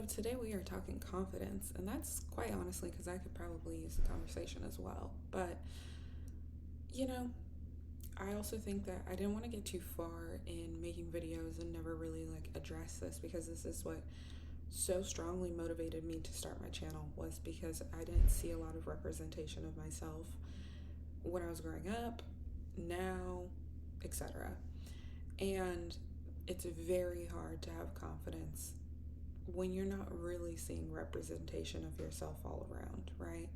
today we are talking confidence, and that's quite honestly because I could probably use the conversation as well. But, you know, I also think that I didn't want to get too far in making videos and never really like address this because this is what so strongly motivated me to start my channel was because I didn't see a lot of representation of myself when I was growing up, now, etc. And it's very hard to have confidence when you're not really seeing representation of yourself all around, right?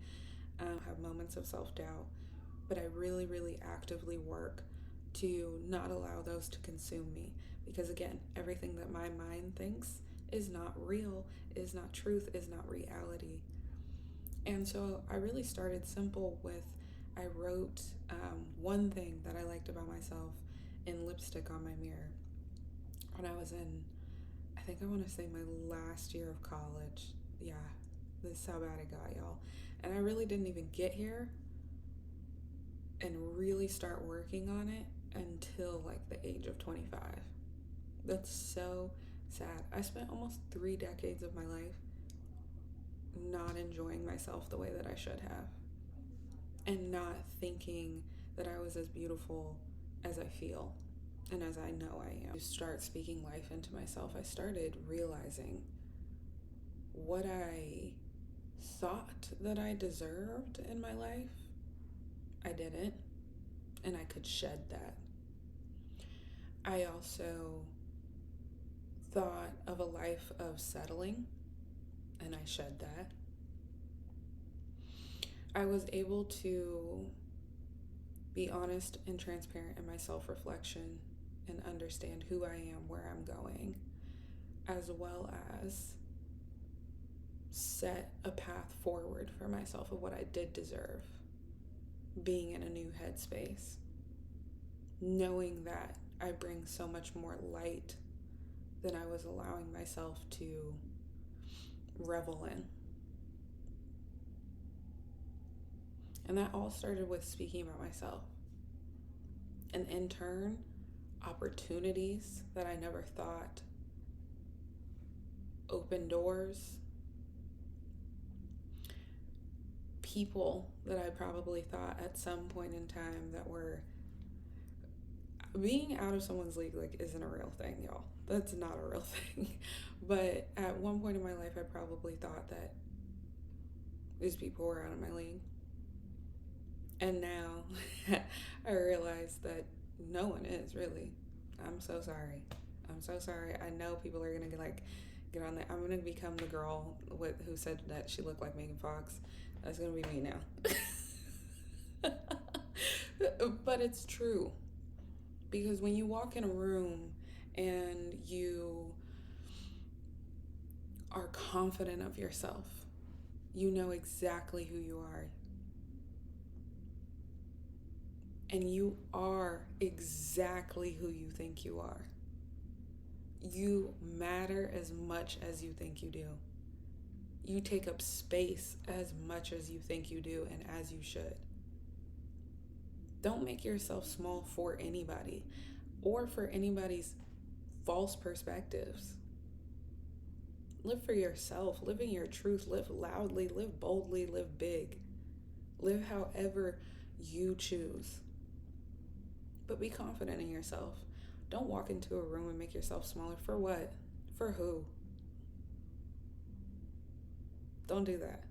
I have moments of self doubt, but I really actively work to not allow those to consume me because, again, everything that my mind thinks is not real, is not truth, is not reality. And so I really started simple with I wrote one thing that I liked about myself in lipstick on my mirror when I was in, I think I want to say my last year of college. Yeah, this is how bad it got, y'all. And I really didn't even get here and really start working on it until like the age of 25. That's so sad. I spent almost 3 decades of my life not enjoying myself the way that I should have and not thinking that I was as beautiful as I feel and as I know I am. To start speaking life into myself, I started realizing what I thought that I deserved in my life, I didn't, and I could shed that. I also thought of a life of settling, and I shed that. I was able to be honest and transparent in my self-reflection and understand who I am, where I'm going, as well as set a path forward for myself of what I did deserve, being in a new headspace, knowing that I bring so much more light than I was allowing myself to revel in. And that all started with speaking about myself. And in turn, opportunities that I never thought opened doors, people that I probably thought at some point in time that were being out of someone's league like isn't a real thing, y'all. That's not a real thing. But at one point in my life, I probably thought that these people were out of my league. And now I realize that no one is really. I'm so sorry. I'm so sorry. I know people are gonna get on that. I'm gonna become the girl who said that she looked like Megan Fox. That's gonna be me now. But it's true. Because when you walk in a room and you are confident of yourself, you know exactly who you are. And you are exactly who you think you are. You matter as much as you think you do. You take up space as much as you think you do and as you should. Don't make yourself small for anybody or for anybody's false perspectives. Live for yourself. Live in your truth. Live loudly. Live boldly. Live big. Live however you choose. But be confident in yourself. Don't walk into a room and make yourself smaller. For what? For who? Don't do that.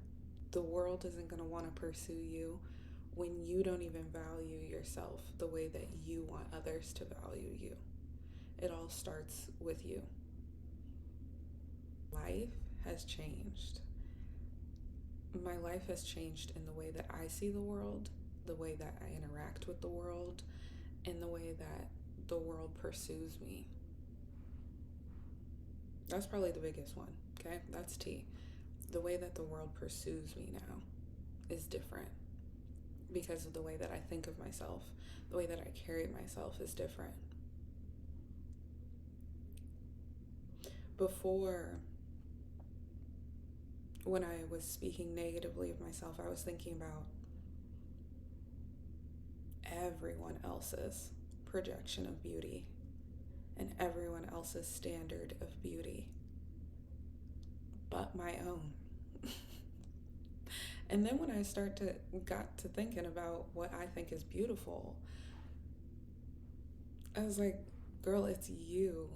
The world isn't going to want to pursue you when you don't even value yourself the way that you want others to value you. It all starts with you. Life has changed. My life has changed in the way that I see the world, the way that I interact with the world, and the way that the world pursues me. That's probably the biggest one, okay? That's T. The way that the world pursues me now is different because of the way that I think of myself. The way that I carry myself is different. Before, when I was speaking negatively of myself, I was thinking about everyone else's projection of beauty and everyone else's standard of beauty. but my own. And then when I got to thinking about what I think is beautiful, I was like, girl, it's you.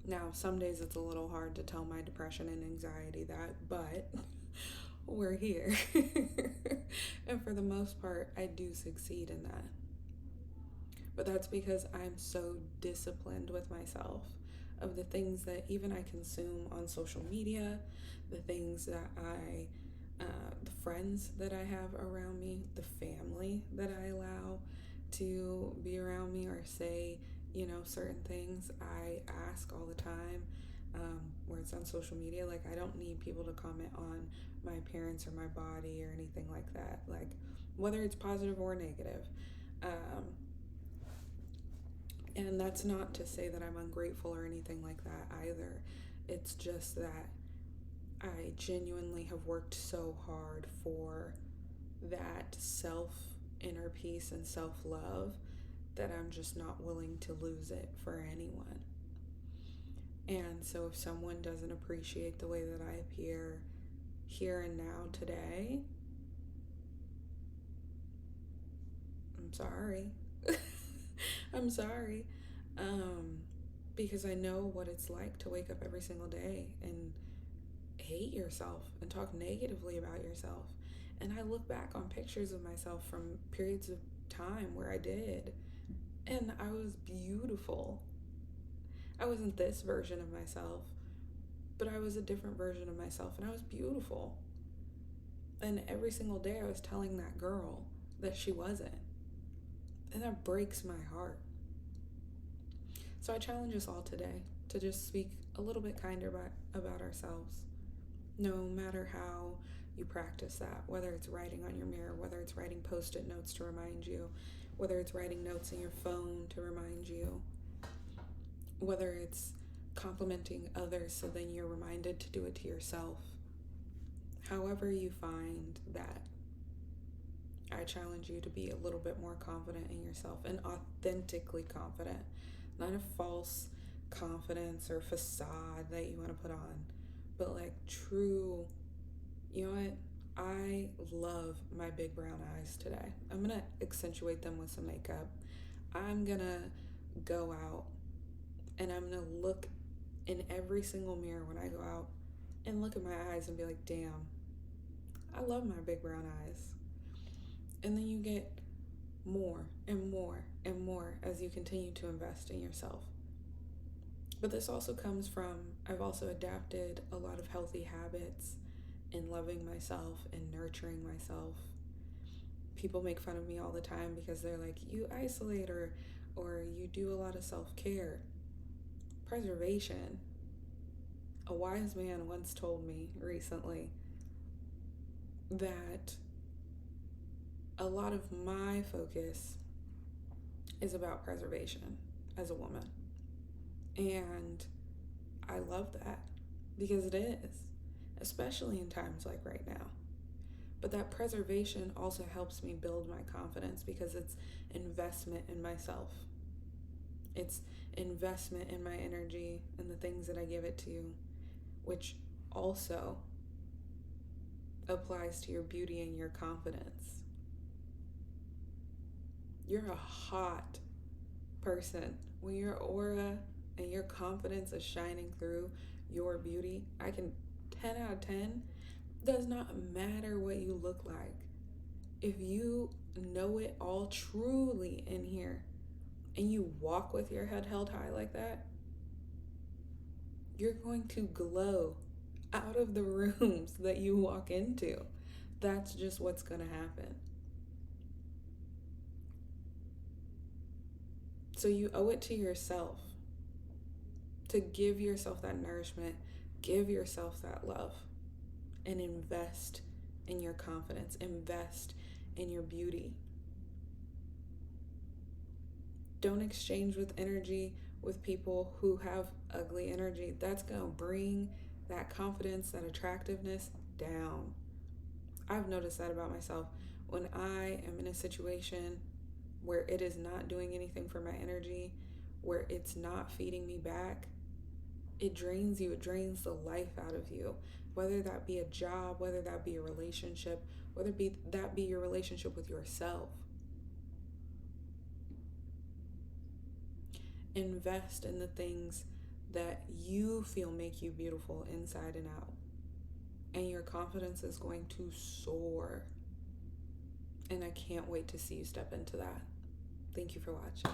Now, some days it's a little hard to tell my depression and anxiety that, but we're here. And for the most part, I do succeed in that. But that's because I'm so disciplined with myself of the things that even I consume on social media, the things that the friends that I have around me, the family that I allow to be around me or say, certain things. I ask all the time, where it's on social media. Like, I don't need people to comment on my appearance or my body or anything like that. Like, whether it's positive or negative. And that's not to say that I'm ungrateful or anything like that either. It's just that I genuinely have worked so hard for that inner peace and self-love that I'm just not willing to lose it for anyone. And so if someone doesn't appreciate the way that I appear here and now today, I'm sorry. I'm sorry. Because I know what it's like to wake up every single day and hate yourself and talk negatively about yourself. And I look back on pictures of myself from periods of time where I did, and I was beautiful. I wasn't this version of myself, but I was a different version of myself, and I was beautiful. And every single day I was telling that girl that she wasn't. And that breaks my heart. So I challenge us all today to just speak a little bit kinder about ourselves. No matter how you practice that, whether it's writing on your mirror, whether it's writing post-it notes to remind you, whether it's writing notes in your phone to remind you, whether it's complimenting others so then you're reminded to do it to yourself. However you find that, I challenge you to be a little bit more confident in yourself and authentically confident, not a false confidence or facade that you want to put on, but like true. You know what? I love my big brown eyes today. I'm gonna accentuate them with some makeup. I'm gonna go out and I'm gonna look in every single mirror when I go out and look at my eyes and be like, damn, I love my big brown eyes. And then you get more and more and more as you continue to invest in yourself. But this also comes from, I've also adapted a lot of healthy habits in loving myself and nurturing myself. People make fun of me all the time because they're like, you isolate or you do a lot of self-care. Preservation. A wise man once told me recently that a lot of my focus is about preservation as a woman. And I love that because it is, especially in times like right now. But that preservation also helps me build my confidence because it's investment in myself. It's investment in my energy and the things that I give it to, which also applies to your beauty and your confidence. You're a hot person. When your aura and your confidence is shining through your beauty, 10 out of 10, does not matter what you look like. If you know it all truly in here and you walk with your head held high like that, you're going to glow out of the rooms that you walk into. That's just what's going to happen. So you owe it to yourself to give yourself that nourishment, give yourself that love, and invest in your confidence, invest in your beauty. Don't exchange with energy with people who have ugly energy. That's going to bring that confidence, that attractiveness down. I've noticed that about myself. When I am in a situation where it is not doing anything for my energy, where it's not feeding me back, it drains you, it drains the life out of you, whether that be a job, whether that be a relationship, whether be that be your relationship with yourself. Invest in the things that you feel make you beautiful inside and out, and your confidence is going to soar. And I can't wait to see you step into that. Thank you for watching.